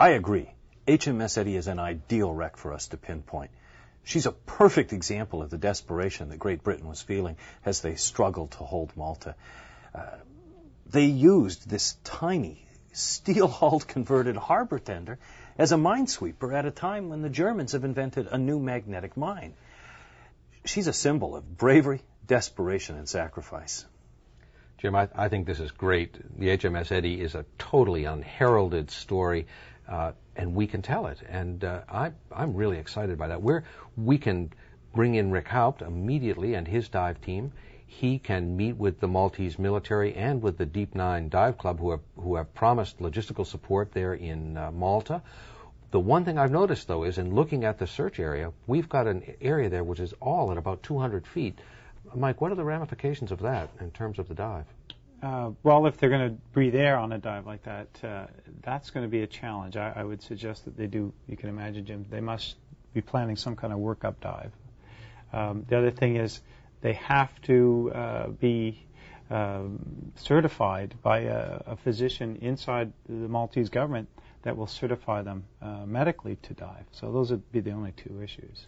I agree. HMS Eddie is an ideal wreck for us to pinpoint. She's a perfect example of the desperation that Great Britain was feeling as they struggled to hold Malta. They used this tiny, steel-hulled converted harbor tender as a minesweeper at a time when the Germans have invented a new magnetic mine. She's a symbol of bravery, desperation, and sacrifice. Jim, I think this is great. The HMS Eddie is a totally unheralded story, and we can tell it. And I'm really excited by that. We can bring in Rick Haupt immediately and his dive team. He can meet with the Maltese military and with the Deep Nine Dive Club, who have promised logistical support there in Malta. The one thing I've noticed, though, is in looking at the search area, we've got an area there which is all at about 200 feet. Mike, what are the ramifications of that in terms of the dive? Well, if they're going to breathe air on a dive like that, that's going to be a challenge. I would suggest that they do, you can imagine, Jim, they must be planning some kind of workup dive. The other thing is they have to be certified by a physician inside the Maltese government that will certify them medically to dive. So those would be the only two issues.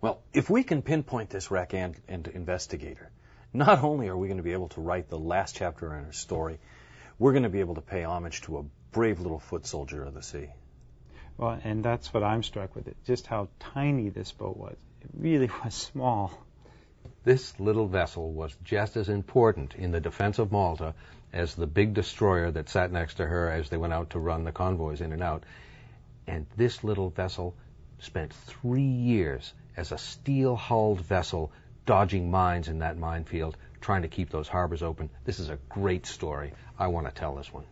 Well, if we can pinpoint this wreck and investigate her, not only are we going to be able to write the last chapter in her story, we're going to be able to pay homage to a brave little foot soldier of the sea. Well, and that's what I'm struck with, just how tiny this boat was. It really was small. This little vessel was just as important in the defense of Malta as the big destroyer that sat next to her as they went out to run the convoys in and out. And this little vessel spent 3 years as a steel-hulled vessel dodging mines in that minefield, trying to keep those harbors open. This is a great story. I want to tell this one.